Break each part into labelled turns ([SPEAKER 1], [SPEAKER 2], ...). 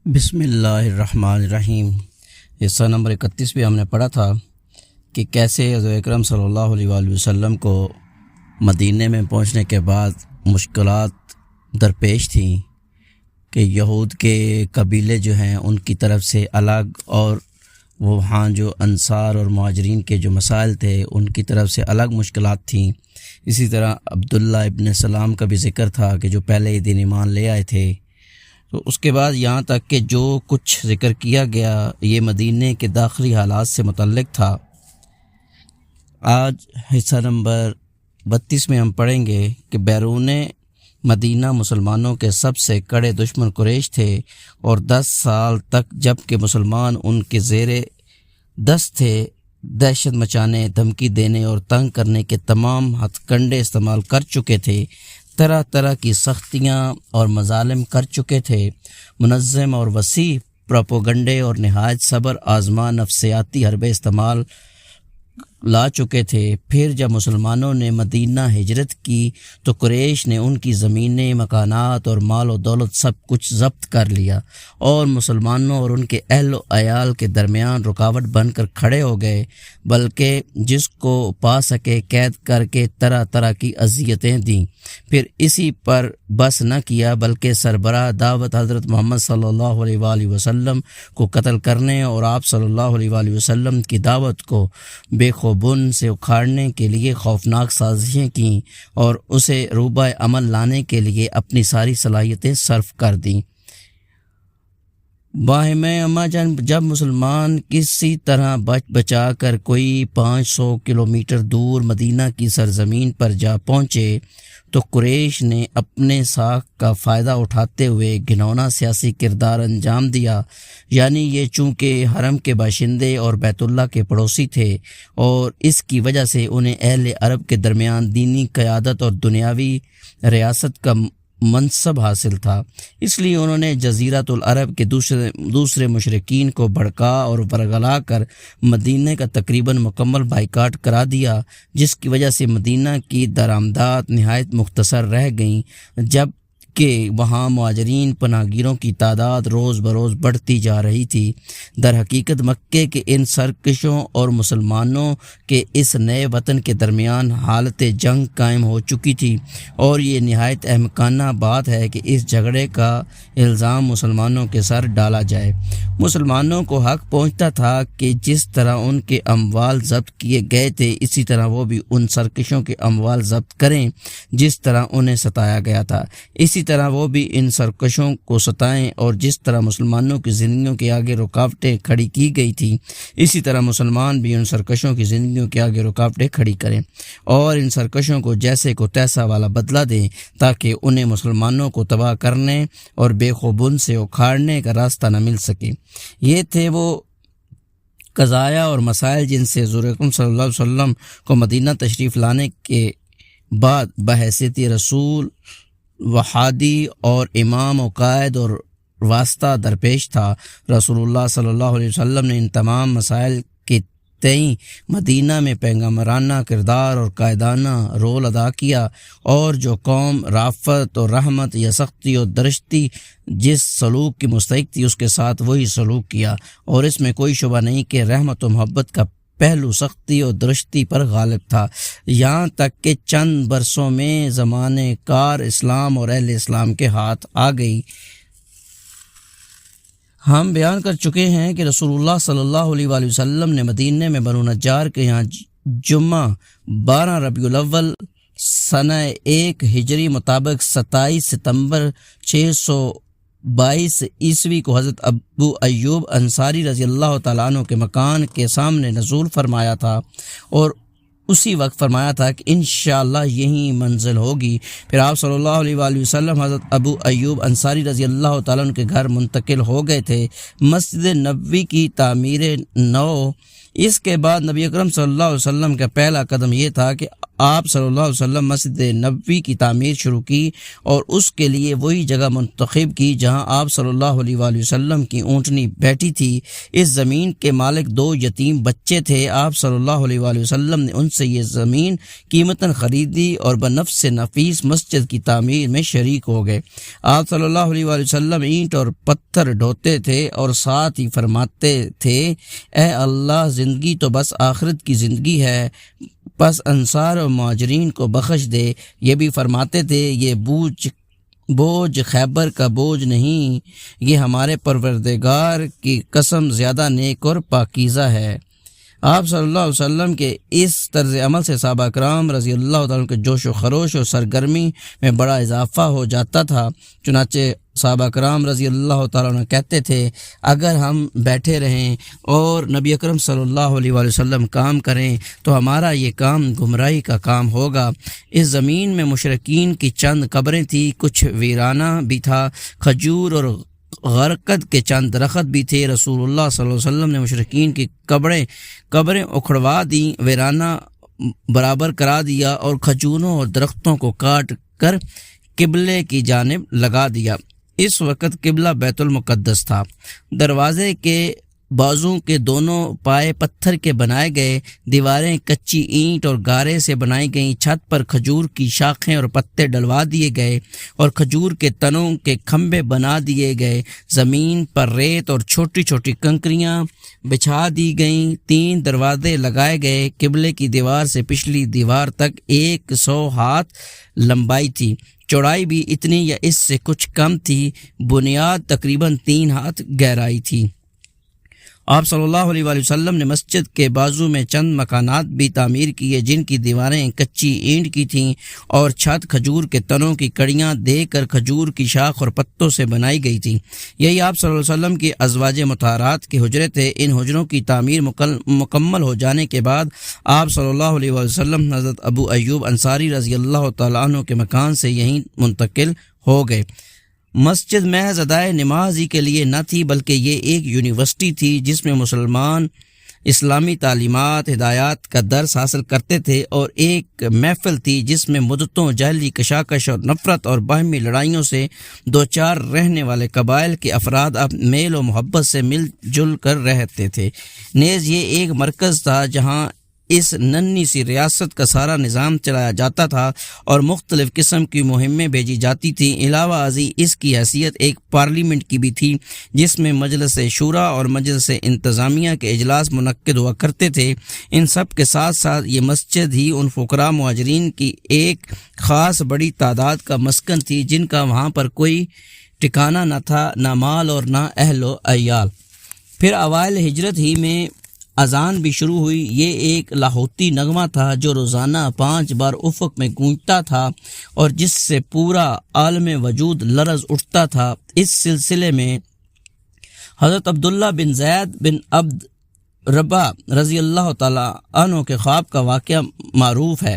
[SPEAKER 1] بسم اللہ الرحمن الرحیم۔ حصہ نمبر 31 بھی ہم نے پڑھا تھا کہ کیسے حضرت اکرم صلی اللہ علیہ وآلہ وسلم کو مدینے میں پہنچنے کے بعد مشکلات درپیش تھیں کہ یہود کے قبیلے جو ہیں ان کی طرف سے الگ، اور وہاں جو انصار اور مہاجرین کے جو مسائل تھے ان کی طرف سے الگ مشکلات تھیں۔ اسی طرح عبداللہ ابن سلام کا بھی ذکر تھا کہ جو پہلے ہی دن ایمان لے آئے تھے۔ تو اس کے بعد یہاں تک کہ جو کچھ ذکر کیا گیا یہ مدینے کے داخلی حالات سے متعلق تھا۔ آج حصہ نمبر 32 میں ہم پڑھیں گے کہ بیرون مدینہ مسلمانوں کے سب سے کڑے دشمن قریش تھے، اور 10 سال تک جب کہ مسلمان ان کے زیر دست تھے، دہشت مچانے، دھمکی دینے اور تنگ کرنے کے تمام ہتھ کنڈے استعمال کر چکے تھے، طرح طرح کی سختیاں اور مظالم کر چکے تھے، منظم اور وسیع پروپیگنڈے اور نہایت صبر آزما نفسیاتی حربے استعمال لا چکے تھے۔ پھر جب مسلمانوں نے مدینہ ہجرت کی تو قریش نے ان کی زمینیں، مکانات اور مال و دولت سب کچھ ضبط کر لیا، اور مسلمانوں اور ان کے اہل و عیال کے درمیان رکاوٹ بن کر کھڑے ہو گئے، بلکہ جس کو پا سکے قید کر کے طرح طرح کی اذیتیں دیں۔ پھر اسی پر بس نہ کیا بلکہ سربراہ دعوت حضرت محمد صلی اللہ علیہ وآلہ وسلم کو قتل کرنے اور آپ صلی اللہ علیہ وآلہ وسلم کی دعوت کو بے خوبن سے اکھاڑنے کے لیے خوفناک سازشیں کیں، اور اسے روبہ عمل لانے کے لیے اپنی ساری صلاحیتیں صرف کر دیں۔ باہم اما جب مسلمان کسی طرح بچا کر کوئی 500 کلومیٹر دور مدینہ کی سرزمین پر جا پہنچے تو قریش نے اپنے ساکھ کا فائدہ اٹھاتے ہوئے گھناؤنا سیاسی کردار انجام دیا، یعنی یہ چونکہ حرم کے باشندے اور بیت اللہ کے پڑوسی تھے، اور اس کی وجہ سے انہیں اہل عرب کے درمیان دینی قیادت اور دنیاوی ریاست کا منصب حاصل تھا، اس لیے انہوں نے جزیرۃ العرب کے دوسرے مشرکین کو بھڑکا اور ورگلا کر مدینہ کا تقریباً مکمل بائیکاٹ کرا دیا، جس کی وجہ سے مدینہ کی درآمدات نہایت مختصر رہ گئیں، جب کہ وہاں مہاجرین پناہ گیروں کی تعداد روز بروز بڑھتی جا رہی تھی۔ در حقیقت مکے کے ان سرکشوں اور مسلمانوں کے اس نئے وطن کے درمیان حالت جنگ قائم ہو چکی تھی، اور یہ نہایت احمقانہ بات ہے کہ اس جھگڑے کا الزام مسلمانوں کے سر ڈالا جائے۔ مسلمانوں کو حق پہنچتا تھا کہ جس طرح ان کے اموال ضبط کیے گئے تھے اسی طرح وہ بھی ان سرکشوں کے اموال ضبط کریں جس طرح انہیں ستایا گیا تھا، اسی طرح وہ بھی ان سرکشوں کو ستائیں، اور جس طرح مسلمانوں کی زندگیوں کے آگے رکاوٹیں کھڑی کی گئی تھیں اسی طرح مسلمان بھی ان سرکشوں کی زندگیوں کے آگے رکاوٹیں کھڑی کریں، اور ان سرکشوں کو جیسے کو تیسا والا بدلہ دیں، تاکہ انہیں مسلمانوں کو تباہ کرنے اور بے خوبن سے اکھاڑنے کا راستہ نہ مل سکے۔ یہ تھے وہ قضایا اور مسائل جن سے حضور اکرم صلی اللہ علیہ وسلم کو مدینہ تشریف لانے کے بعد بحیثیت رسول وحادی اور امام و قائد اور واسطہ درپیش تھا۔ رسول اللہ صلی اللہ علیہ وسلم نے ان تمام مسائل کے تئیں مدینہ میں پیغمبرانہ کردار اور قائدانہ رول ادا کیا، اور جو قوم رافت اور رحمت یا سختی اور درشتی جس سلوک کی مستحق تھی اس کے ساتھ وہی سلوک کیا، اور اس میں کوئی شبہ نہیں کہ رحمت و محبت کا پہلو سختی اور درشتی پر غالب تھا، یہاں تک کہ چند برسوں میں زمانے کار اسلام اور اہل اسلام کے ہاتھ آ گئی۔ ہم بیان کر چکے ہیں کہ رسول اللہ صلی اللہ علیہ وآلہ وسلم نے مدینہ میں بنو نجار کے یہاں جمعہ 12 ربیع الاول سنہ 1 ہجری مطابق 27 ستمبر 622 عیسوی کو حضرت ابو ایوب انصاری رضی اللہ تعالیٰ عنہ کے مکان کے سامنے نزول فرمایا تھا، اور اسی وقت فرمایا تھا کہ انشاءاللہ یہی منزل ہوگی۔ پھر آپ صلی اللہ علیہ وآلہ وسلم حضرت ابو ایوب انصاری رضی اللہ تعالیٰ عنہ کے گھر منتقل ہو گئے تھے۔ مسجد نبوی کی تعمیر نو اس کے بعد نبی اکرم صلی اللہ علیہ وسلم کا پہلا قدم یہ تھا کہ آپ صلی اللہ علیہ وسلم مسجد نبوی کی تعمیر شروع کی اور اس کے لیے وہی جگہ منتخب کی جہاں آپ صلی اللہ علیہ وآلہ وسلم کی اونٹنی بیٹھی تھی۔ اس زمین کے مالک 2 یتیم بچے تھے۔ آپ صلی اللہ علیہ وآلہ وسلم نے ان سے یہ زمین قیمتاً خریدی اور بنفس نفیس مسجد کی تعمیر میں شریک ہو گئے۔ آپ صلی اللہ علیہ وآلہ وسلم اینٹ اور پتھر ڈھوتے تھے اور ساتھ ہی فرماتے تھے، اے اللہ، زندگی تو بس آخرت کی زندگی ہے، پس انصار و مہاجرین کو بخش دے۔ یہ بھی فرماتے تھے، یہ بوجھ خیبر کا بوجھ نہیں، یہ ہمارے پروردگار کی قسم زیادہ نیک اور پاکیزہ ہے۔ آپ صلی اللہ علیہ وسلم کے اس طرز عمل سے صحابہ کرام رضی اللہ تعالیٰ کے جوش و خروش اور سرگرمی میں بڑا اضافہ ہو جاتا تھا۔ چنانچہ صحابہ کرام رضی اللہ تعالیٰ عنہ کہتے تھے، اگر ہم بیٹھے رہیں اور نبی اکرم صلی اللہ علیہ وآلہ وسلم کام کریں تو ہمارا یہ کام گمراہی کا کام ہوگا۔ اس زمین میں مشرکین کی چند قبریں تھیں، کچھ ویرانہ بھی تھا، کھجور اور غرقد کے چند درخت بھی تھے۔ رسول اللہ صلی اللہ علیہ وسلم نے مشرکین کی قبریں اکھڑوا دیں، ویرانہ برابر کرا دیا اور کھجوروں اور درختوں کو کاٹ کر قبلے کی جانب لگا دیا۔ اس وقت قبلہ بیت المقدس تھا۔ دروازے کے بازوں کے دونوں پائے پتھر کے بنائے گئے، دیواریں کچی اینٹ اور گارے سے بنائی گئیں، چھت پر کھجور کی شاخیں اور پتے ڈلوا دیے گئے اور کھجور کے تنوں کے کھمبے بنا دیے گئے، زمین پر ریت اور چھوٹی چھوٹی کنکریاں بچھا دی گئیں، 3 دروازے لگائے گئے، قبلے کی دیوار سے پچھلی دیوار تک 100 ہاتھ لمبائی تھی، چوڑائی بھی اتنی یا اس سے کچھ کم تھی، بنیاد تقریباً 3 ہاتھ گہرائی تھی۔ آپ صلی اللہ علیہ وآلہ وسلم نے مسجد کے بازو میں چند مکانات بھی تعمیر کیے جن کی دیواریں کچی اینٹ کی تھیں اور چھت کھجور کے تنوں کی کڑیاں دے کر کھجور کی شاخ اور پتوں سے بنائی گئی تھی۔ یہی آپ صلی اللہ علیہ وسلم کی ازواج مطہرات کے حجرے تھے۔ ان حجروں کی تعمیر مکمل ہو جانے کے بعد آپ صلی اللہ علیہ وآلہ وسلم حضرت ابو ایوب انصاری رضی اللہ تعالیٰ عنہ کے مکان سے یہیں منتقل ہو گئے۔ مسجد محض ادائے نماز ہی کے لیے نہ تھی بلکہ یہ ایک یونیورسٹی تھی جس میں مسلمان اسلامی تعلیمات ہدایات کا درس حاصل کرتے تھے، اور ایک محفل تھی جس میں مدتوں جہلی کشاکش اور نفرت اور باہمی لڑائیوں سے دوچار رہنے والے قبائل کے افراد اب میل و محبت سے مل جل کر رہتے تھے۔ نیز یہ ایک مرکز تھا جہاں اس ننھی سی ریاست کا سارا نظام چلایا جاتا تھا اور مختلف قسم کی مہمیں بھیجی جاتی تھیں۔ علاوہ ازیں اس کی حیثیت ایک پارلیمنٹ کی بھی تھی جس میں مجلس شورا اور مجلس انتظامیہ کے اجلاس منعقد ہوا کرتے تھے۔ ان سب کے ساتھ ساتھ یہ مسجد ہی ان فقراء مہاجرین کی ایک خاص بڑی تعداد کا مسکن تھی جن کا وہاں پر کوئی ٹھکانہ نہ تھا، نہ مال اور نہ اہل و عیال۔ پھر اوائل ہجرت ہی میں اذان بھی شروع ہوئی۔ یہ ایک لاہوتی نغمہ تھا جو روزانہ 5 بار افق میں گونجتا تھا اور جس سے پورا عالم وجود لرز اٹھتا تھا۔ اس سلسلے میں حضرت عبداللہ بن زید بن عبد ربہ رضی اللہ تعالیٰ عنہ کے خواب کا واقعہ معروف ہے۔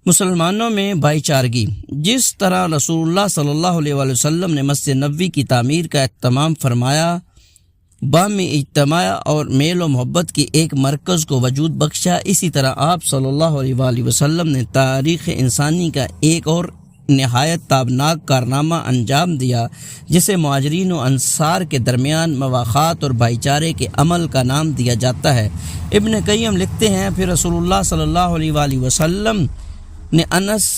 [SPEAKER 1] مسلمانوں میں بھائی چارگی۔ جس طرح رسول اللہ صلی اللہ علیہ وآلہ وسلم نے مسجد نبوی کی تعمیر کا اہتمام فرمایا، باہمی اجتماع اور میل و محبت کی ایک مرکز کو وجود بخشا، اسی طرح آپ صلی اللہ علیہ وآلہ وسلم نے تاریخ انسانی کا ایک اور نہایت تابناک کارنامہ انجام دیا جسے مہاجرین و انصار کے درمیان مواخات اور بھائی چارے کے عمل کا نام دیا جاتا ہے۔ ابن قیم لکھتے ہیں، پھر رسول اللہ صلی اللہ علیہ وآلہ وسلم نے انس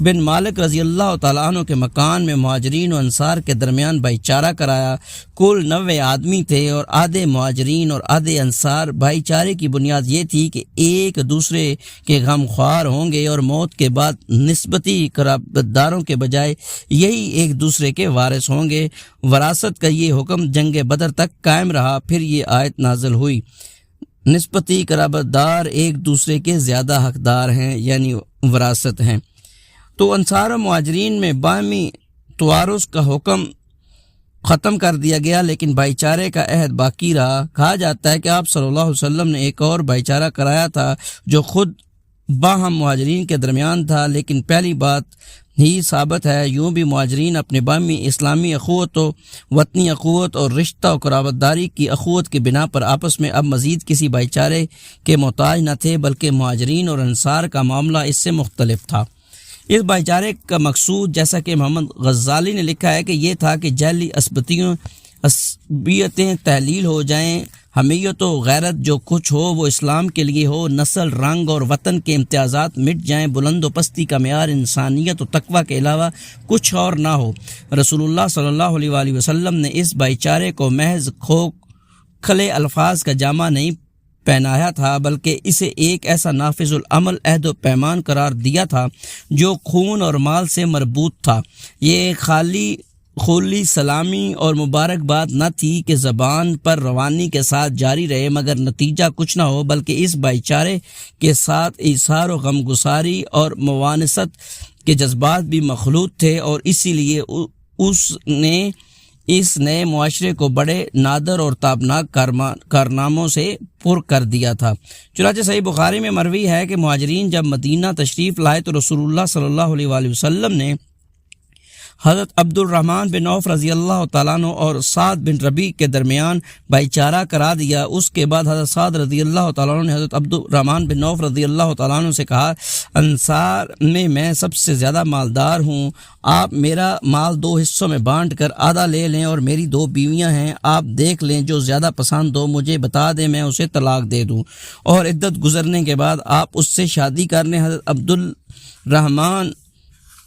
[SPEAKER 1] بن مالک رضی اللہ تعالیٰ عنہ کے مکان میں مہاجرین و انصار کے درمیان بھائی چارہ کرایا۔ کل 90 آدمی تھے اور آدھے مہاجرین اور آدھے انصار۔ بھائی چارے کی بنیاد یہ تھی کہ ایک دوسرے کے غم خوار ہوں گے اور موت کے بعد نسبتی قرابتداروں کے بجائے یہی ایک دوسرے کے وارث ہوں گے۔ وراثت کا یہ حکم جنگ بدر تک قائم رہا۔ پھر یہ آیت نازل ہوئی، نسبتی قرابتدار ایک دوسرے کے زیادہ حقدار ہیں، یعنی وراثت ہیں۔ تو انصار و مہاجرین میں باہمی توارث کا حکم ختم کر دیا گیا، لیکن بھائی چارے کا عہد باقی رہا۔ کہا جاتا ہے کہ آپ صلی اللہ علیہ وسلم نے ایک اور بھائی چارہ کرایا تھا جو خود باہم مہاجرین کے درمیان تھا، لیکن پہلی بات ہی ثابت ہے۔ یوں بھی مہاجرین اپنے باہمی اسلامی اخوت و وطنی اخوت اور رشتہ و قرابت داری کی اخوت کی بنا پر آپس میں اب مزید کسی بھائی چارے کے محتاج نہ تھے، بلکہ مہاجرین اور انصار کا معاملہ اس سے مختلف تھا۔ اس بھائی چارے کا مقصود، جیسا کہ محمد غزالی نے لکھا ہے، کہ یہ تھا کہ جعلی عصبیتیں تحلیل ہو جائیں، حمیت و غیرت جو کچھ ہو وہ اسلام کے لیے ہو، نسل، رنگ اور وطن کے امتیازات مٹ جائیں، بلند و پستی کا معیار انسانیت و تقوی کے علاوہ کچھ اور نہ ہو۔ رسول اللہ صلی اللہ علیہ وآلہ وسلم نے اس بھائی چارے کو محض کھلے الفاظ کا جامہ نہیں پہنایا تھا، بلکہ اسے ایک ایسا نافذ العمل عہد و پیمان قرار دیا تھا جو خون اور مال سے مربوط تھا۔ یہ خالی سلامی اور مبارکباد نہ تھی کہ زبان پر روانی کے ساتھ جاری رہے مگر نتیجہ کچھ نہ ہو، بلکہ اس بھائی چارے کے ساتھ ایثار و غمگساری اور موانست کے جذبات بھی مخلوط تھے، اور اسی لیے اس نئے معاشرے کو بڑے نادر اور تابناک کارناموں سے پر کر دیا تھا۔ چنانچہ صحیح بخاری میں مروی ہے کہ مہاجرین جب مدینہ تشریف لائے تو رسول اللہ صلی اللہ علیہ وآلہ وسلم نے حضرت عبد الرحمن بن عوف رضی اللہ تعالیٰ عنہ اور سعد بن ربیع کے درمیان بھائی چارہ کرا دیا۔ اس کے بعد حضرت سعد رضی اللہ تعالیٰ عنہ نے حضرت عبد الرحمن بن عوف رضی اللہ تعالیٰ عنہ سے کہا، انصار میں سب سے زیادہ مالدار ہوں، آپ میرا مال 2 حصوں میں بانٹ کر آدھا لے لیں، اور میری 2 بیویاں ہیں، آپ دیکھ لیں جو زیادہ پسند ہو مجھے بتا دیں، میں اسے طلاق دے دوں، اور عدت گزرنے کے بعد آپ اس سے شادی کر لیں۔ حضرت عبد الرحمن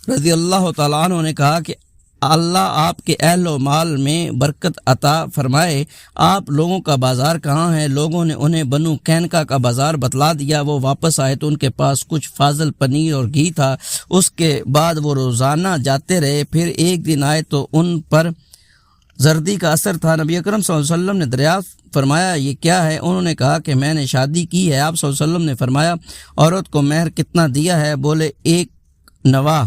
[SPEAKER 1] رضی اللہ تعالیٰ عنہ نے کہا کہ اللہ آپ کے اہل و مال میں برکت عطا فرمائے، آپ لوگوں کا بازار کہاں ہے؟ لوگوں نے انہیں بنو قینقاع کا بازار بتلا دیا۔ وہ واپس آئے تو ان کے پاس کچھ فاضل پنیر اور گھی تھا۔ اس کے بعد وہ روزانہ جاتے رہے، پھر ایک دن آئے تو ان پر زردی کا اثر تھا۔ نبی اکرم صلی اللہ علیہ وسلم نے دریافت فرمایا، یہ کیا ہے؟ انہوں نے کہا کہ میں نے شادی کی ہے۔ آپ صلی اللہ علیہ وسلم نے فرمایا، عورت کو مہر کتنا دیا ہے؟ بولے 1 نواح،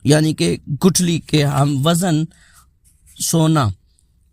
[SPEAKER 1] یعنی کہ گٹھلی کے ہم وزن سونا۔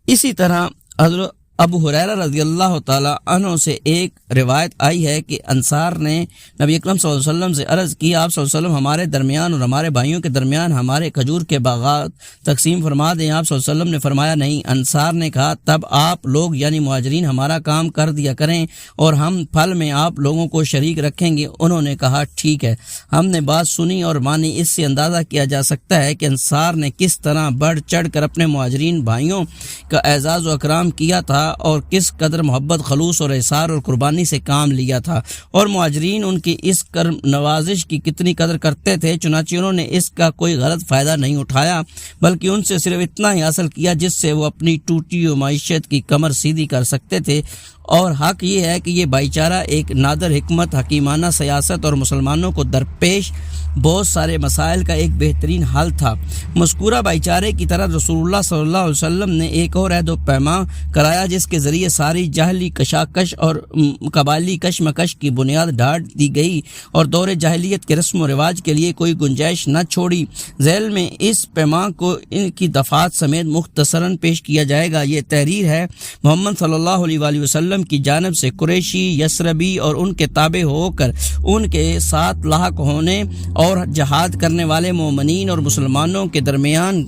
[SPEAKER 1] اسی طرح حضرت ابو ہریرہ رضی اللہ تعالی عنہ سے ایک روایت آئی ہے کہ انصار نے نبی اکرم صلی اللہ علیہ وسلم سے عرض کی، آپ صلی اللہ علیہ وسلم ہمارے درمیان اور ہمارے بھائیوں کے درمیان ہمارے کھجور کے باغات تقسیم فرما دیں۔ آپ صلی اللہ علیہ وسلم نے فرمایا نہیں۔ انصار نے کہا، تب آپ لوگ یعنی مہاجرین ہمارا کام کر دیا کریں اور ہم پھل میں آپ لوگوں کو شریک رکھیں گے۔ انہوں نے کہا ٹھیک ہے۔ ہم نے بات سنی اور مانی۔ اس سے اندازہ کیا جا سکتا ہے کہ انصار نے کس طرح بڑھ چڑھ کر اپنے مہاجرین بھائیوں کا اعزاز و اکرام کیا تھا، اور کس قدر محبت، خلوص اور احسار اور قربانی سے کام لیا تھا، اور مہاجرین ان کی اس کرم نوازش کی کتنی قدر کرتے تھے۔ چنانچہ انہوں نے اس کا کوئی غلط فائدہ نہیں اٹھایا، بلکہ ان سے صرف اتنا ہی حاصل کیا جس سے وہ اپنی ٹوٹی ہوئی معیشت کی کمر سیدھی کر سکتے تھے۔ اور حق یہ ہے کہ یہ بھائی چارہ ایک نادر حکمت، حکیمانہ سیاست اور مسلمانوں کو درپیش بہت سارے مسائل کا ایک بہترین حل تھا۔ مذکورہ بھائی چارے کی طرح رسول اللہ صلی اللہ علیہ وسلم نے ایک اور عہد و پیمان کرایا جس کے ذریعے ساری جاہلی کشاکش اور قبائلی کشمکش کی بنیاد ڈھانٹ دی گئی اور دور جاہلیت کے رسم و رواج کے لیے کوئی گنجائش نہ چھوڑی۔ ذیل میں اس پیمان کو ان کی دفعات سمیت مختصراً پیش کیا جائے گا۔ یہ تحریر ہے محمد صلی اللہ علیہ وآلہ وسلم کی جانب سے قریشی، یثربی اور ان کے تابع ہو کر ان کے ساتھ لاحق ہونے اور جہاد کرنے والے مومنین اور مسلمانوں کے درمیان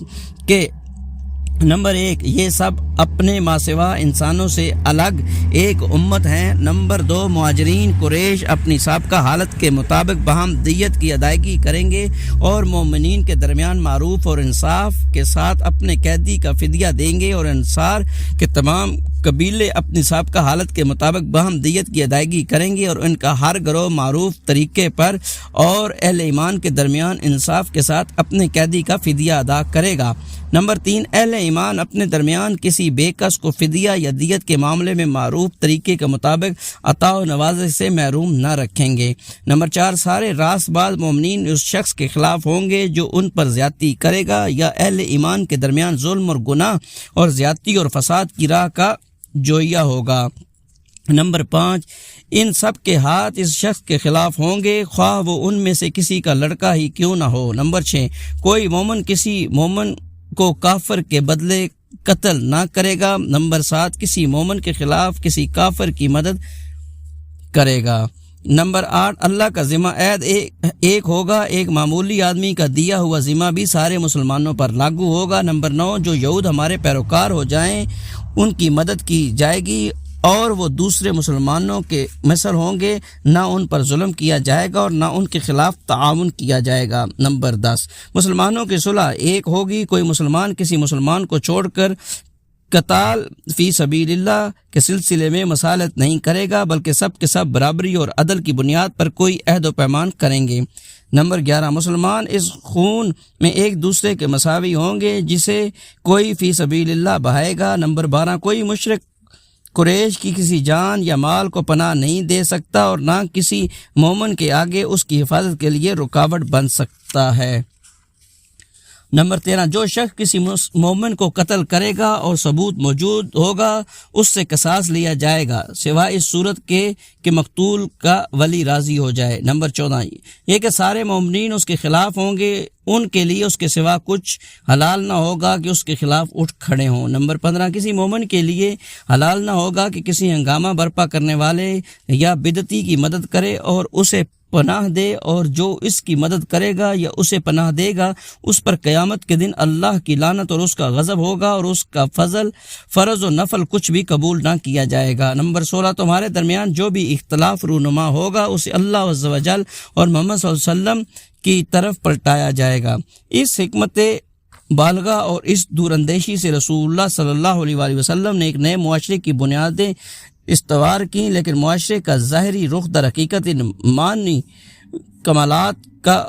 [SPEAKER 1] کے نمبر 1 یہ سب اپنے ماسوا انسانوں سے الگ ایک امت ہیں۔ نمبر 2 مہاجرین قریش اپنی سابقہ حالت کے مطابق باہم دیت کی ادائیگی کریں گے اور مومنین کے درمیان معروف اور انصاف کے ساتھ اپنے قیدی کا فدیہ دیں گے، اور انصار کے تمام قبیلے اپنی سابقہ حالت کے مطابق باہم دیت کی ادائیگی کریں گے، اور ان کا ہر گروہ معروف طریقے پر اور اہل ایمان کے درمیان انصاف کے ساتھ اپنے قیدی کا فدیہ ادا کرے گا۔ نمبر 3 اہل ایمان اپنے درمیان کسی بے کس کو فدیہ یا دیت کے معاملے میں معروف طریقے کے مطابق عطا و نوازش سے محروم نہ رکھیں گے۔ نمبر 4 سارے راست باز مومنین اس شخص کے خلاف ہوں گے جو ان پر زیادتی کرے گا یا اہل ایمان کے درمیان ظلم اور گناہ اور زیادتی اور فساد کی راہ کا جویا ہوگا۔ نمبر 5 ان سب کے ہاتھ اس شخص کے خلاف ہوں گے خواہ وہ ان میں سے کسی کا لڑکا ہی کیوں نہ ہو۔ نمبر 6 کوئی مومن کسی مومن کو کافر کے بدلے قتل نہ کرے گا۔ نمبر 7 کسی مومن کے خلاف کسی کافر کی مدد کرے گا۔ نمبر 8 اللہ کا ذمہ عید ایک ہوگا، ایک معمولی آدمی کا دیا ہوا ذمہ بھی سارے مسلمانوں پر لاگو ہوگا۔ نمبر 9 جو یہود ہمارے پیروکار ہو جائیں ان کی مدد کی جائے گی اور وہ دوسرے مسلمانوں کے مثل ہوں گے، نہ ان پر ظلم کیا جائے گا اور نہ ان کے خلاف تعاون کیا جائے گا۔ نمبر 10 مسلمانوں کی صلح ایک ہوگی، کوئی مسلمان کسی مسلمان کو چھوڑ کر قتال فی سبیل اللہ کے سلسلے میں مصالحت نہیں کرے گا، بلکہ سب کے سب برابری اور عدل کی بنیاد پر کوئی عہد و پیمان کریں گے۔ نمبر 11 مسلمان اس خون میں ایک دوسرے کے مساوی ہوں گے جسے کوئی فی سبیل اللہ بہائے گا۔ نمبر 12 کوئی مشرک قریش کی کسی جان یا مال کو پناہ نہیں دے سکتا اور نہ کسی مومن کے آگے اس کی حفاظت کے لیے رکاوٹ بن سکتا ہے۔ نمبر 13 جو شخص کسی مومن کو قتل کرے گا اور ثبوت موجود ہوگا اس سے قصاص لیا جائے گا، سوائے اس صورت کے کہ مقتول کا ولی راضی ہو جائے۔ نمبر 14 یہ کہ سارے مومنین اس کے خلاف ہوں گے، ان کے لیے اس کے سوا کچھ حلال نہ ہوگا کہ اس کے خلاف اٹھ کھڑے ہوں۔ نمبر 15 کسی مومن کے لیے حلال نہ ہوگا کہ کسی ہنگامہ برپا کرنے والے یا بدعتی کی مدد کرے اور اسے پناہ دے، اور جو اس کی مدد کرے گا یا اسے پناہ دے گا اس پر قیامت کے دن اللہ کی لعنت اور اس کا غضب ہوگا اور اس کا فضل فرض و نفل کچھ بھی قبول نہ کیا جائے گا۔ نمبر 16 تمہارے درمیان جو بھی اختلاف رونما ہوگا اسے اللہ عز و جل اور محمد صلی اللہ علیہ وسلم کی طرف پلٹایا جائے گا۔ اس حکمت بالغہ اور اس دور اندیشی سے رسول اللہ صلی اللہ علیہ وآلہ وسلم نے ایک نئے معاشرے کی بنیادیں استوار کی، لیکن معاشرے کا ظاہری رخ در حقیقت معنی کمالات کا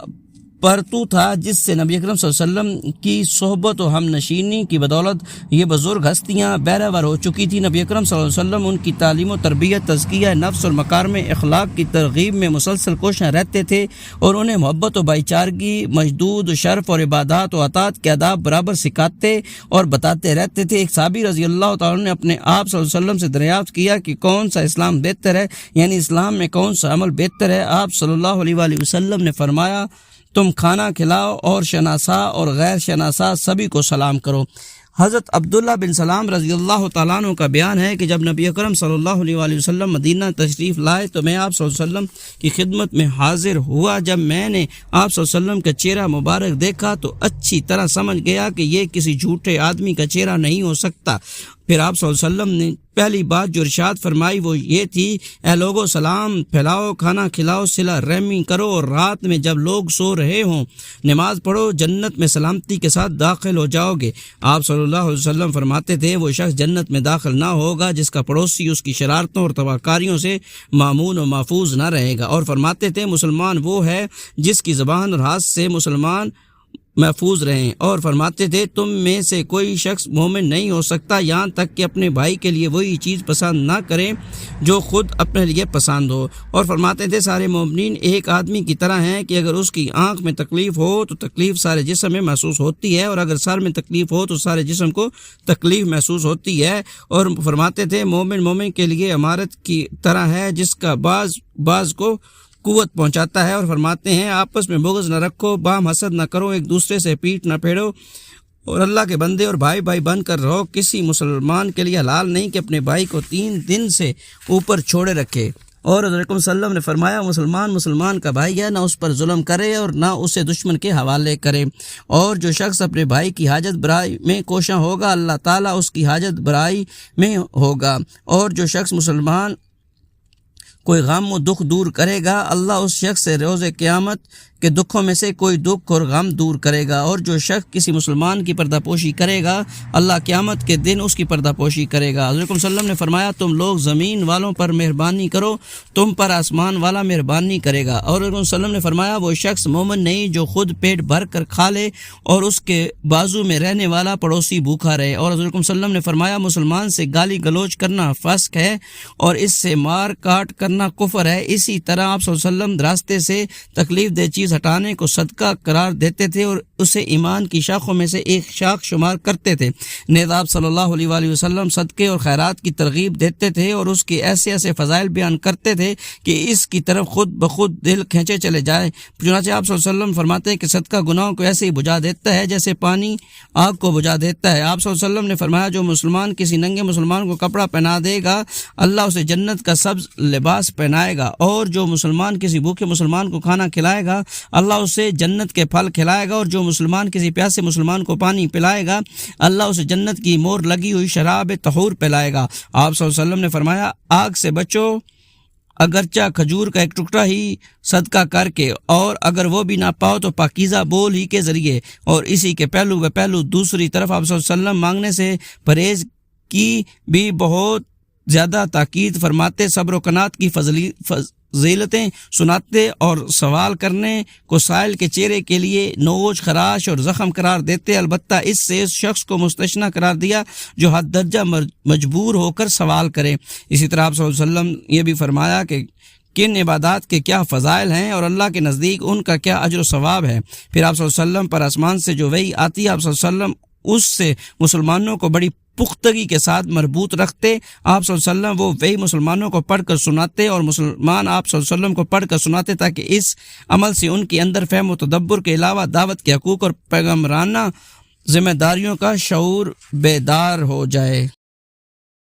[SPEAKER 1] پرتو تھا جس سے نبی اکرم صلی اللہ علیہ وسلم کی صحبت و ہم نشینی کی بدولت یہ بزرگ ہستیاں بہرور ہو چکی تھی۔ نبی اکرم صلی اللہ علیہ وسلم ان کی تعلیم و تربیت، تزکیہ نفس اور مکارم اخلاق کی ترغیب میں مسلسل کوشاں رہتے تھے اور انہیں محبت و بھائی چارگی، مجدود و شرف اور عبادات و عطاعت کے آداب برابر سکھاتے اور بتاتے رہتے تھے۔ ایک صحابی رضی اللہ تعالیٰ نے اپنے آپ صلی اللہ علیہ وسلم سے دریافت کیا کہ کون سا اسلام بہتر ہے، یعنی اسلام میں کون سا عمل بہتر ہے؟ آپ صلی اللہ علیہ وآلہ وسلم نے فرمایا تم کھانا کھلاؤ اور شناسا اور غیر شناسا سبھی کو سلام کرو۔ حضرت عبداللہ بن سلام رضی اللہ تعالیٰ عنہ کا بیان ہے کہ جب نبی اکرم صلی اللہ علیہ وآلہ وسلم مدینہ تشریف لائے تو میں آپ صلی اللہ علیہ وسلم کی خدمت میں حاضر ہوا۔ جب میں نے آپ صلی اللہ علیہ وسلم کا چہرہ مبارک دیکھا تو اچھی طرح سمجھ گیا کہ یہ کسی جھوٹے آدمی کا چہرہ نہیں ہو سکتا۔ پھر آپ صلی اللہ علیہ وسلم نے پہلی بات جو ارشاد فرمائی وہ یہ تھی، اے لوگو سلام پھیلاؤ، کھانا کھلاؤ، صلہ رحمی کرو اور رات میں جب لوگ سو رہے ہوں نماز پڑھو، جنت میں سلامتی کے ساتھ داخل ہو جاؤ گے۔ آپ صلی اللہ علیہ وسلم فرماتے تھے وہ شخص جنت میں داخل نہ ہوگا جس کا پڑوسی اس کی شرارتوں اور تباہکاریوں سے مامون و محفوظ نہ رہے گا، اور فرماتے تھے مسلمان وہ ہے جس کی زبان اور ہاتھ سے مسلمان محفوظ رہیں، اور فرماتے تھے تم میں سے کوئی شخص مومن نہیں ہو سکتا یہاں تک کہ اپنے بھائی کے لیے وہی چیز پسند نہ کرے جو خود اپنے لیے پسند ہو، اور فرماتے تھے سارے مومنین ایک آدمی کی طرح ہیں کہ اگر اس کی آنکھ میں تکلیف ہو تو تکلیف سارے جسم میں محسوس ہوتی ہے، اور اگر سر میں تکلیف ہو تو سارے جسم کو تکلیف محسوس ہوتی ہے، اور فرماتے تھے مومن کے لیے عمارت کی طرح ہے جس کا بعض کو قوت پہنچاتا ہے، اور فرماتے ہیں آپس میں بغض نہ رکھو، باہم حسد نہ کرو، ایک دوسرے سے پیٹ نہ پھیڑو، اور اللہ کے بندے اور بھائی بن کر رہو۔ کسی مسلمان کے لیے حلال نہیں کہ اپنے بھائی کو 3 دن سے اوپر چھوڑے رکھے، اور حضرت صلی اللہ علیہ وسلم نے فرمایا مسلمان کا بھائی ہے، نہ اس پر ظلم کرے اور نہ اسے دشمن کے حوالے کرے، اور جو شخص اپنے بھائی کی حاجت برائی میں کوشاں ہوگا اللہ تعالیٰ اس کی حاجت برائی میں ہوگا، اور جو شخص مسلمان کوئی غم و دکھ دور کرے گا اللہ اس شخص سے روز قیامت کے دکھوں میں سے کوئی دکھ اور غم دور کرے گا، اور جو شخص کسی مسلمان کی پردہ پوشی کرے گا اللہ قیامت کے دن اس کی پردہ پوشی کرے گا۔ حضرت صلی اللہ علیہ وسلم نے فرمایا تم لوگ زمین والوں پر مہربانی کرو، تم پر آسمان والا مہربانی کرے گا، اور حضرت صلی اللہ علیہ وسلم نے فرمایا وہ شخص مومن نہیں جو خود پیٹ بھر کر کھا لے اور اس کے بازو میں رہنے والا پڑوسی بھوکا رہے، اور حضرت صلی اللہ علیہ وسلم نے فرمایا مسلمان سے گالی گلوچ کرنا فسق ہے اور اس سے مار کاٹ کرنا کفر ہے۔ اسی طرح آپ صلی اللہ علیہ وسلم راستے سے تکلیف دہ چیز ہٹانے کو صدقہ قرار دیتے تھے، اور اسے ایمان کی شاخوں میں سے ایک شاخ شمار کرتے تھے۔ نیز آپ صلی اللہ علیہ وآلہ وسلم صدقے اور خیرات کی ترغیب دیتے تھے اور اس کے ایسے ایسے فضائل بیان کرتے تھے کہ اس کی طرف خود بخود دل کھینچے چلے جائے۔ چنانچہ آپ صلی اللہ علیہ وسلم فرماتے ہیں کہ صدقہ گناہوں کو ایسے ہی بجھا دیتا ہے جیسے پانی آگ کو بجھا دیتا ہے۔ آپ صلی اللہ علیہ وسلم نے فرمایا جو مسلمان کسی ننگے مسلمان کو کپڑا پہنا دے گا اللہ اسے جنت کا سبز لباس پہنائے گا، اور جو مسلمان کسی بھوکے مسلمان کو کھانا کھلائے گا اللہ اسے جنت کے پھل کھلائے گا، اور جو مسلمان کسی پیاسے مسلمان کو پانی پلائے گا اللہ اسے جنت کی مور لگی ہوئی شراب طہور پلائے گا۔ آپ صلی اللہ علیہ وسلم نے فرمایا آگ سے بچو اگرچہ کھجور کا ایک ٹکڑا ہی صدقہ کر کے، اور اگر وہ بھی نہ پاؤ تو پاکیزہ بول ہی کے ذریعے۔ اور اسی کے پہلو بہ پہلو دوسری طرف آپ صلی اللہ علیہ وسلم مانگنے سے پرہیز کی بھی بہت زیادہ تاکید فرماتے، صبر و قناعت کی فضیلتیں سناتے اور سوال کرنے کو سائل کے چہرے کے لیے نوچ خراش اور زخم قرار دیتے، البتہ اس سے اس شخص کو مستثنی قرار دیا جو حد درجہ مجبور ہو کر سوال کرے۔ اسی طرح آپ صلی اللہ علیہ وسلم یہ بھی فرمایا کہ کن عبادات کے کیا فضائل ہیں اور اللہ کے نزدیک ان کا کیا اجر و ثواب ہے۔ پھر آپ صلی اللہ علیہ وسلم پر آسمان سے جو وحی آتی ہے آپ صلی اللہ علیہ وسلم اس سے مسلمانوں کو بڑی پختگی کے ساتھ مربوط رکھتے۔ آپ صلی اللہ علیہ وسلم وہ وہی مسلمانوں کو پڑھ کر سناتے اور مسلمان آپ صلی اللہ علیہ وسلم کو پڑھ کر سناتے تاکہ اس عمل سے ان کے اندر فہم و تدبر کے علاوہ دعوت کے حقوق اور پیغمبرانہ ذمہ داریوں کا شعور بیدار ہو جائے۔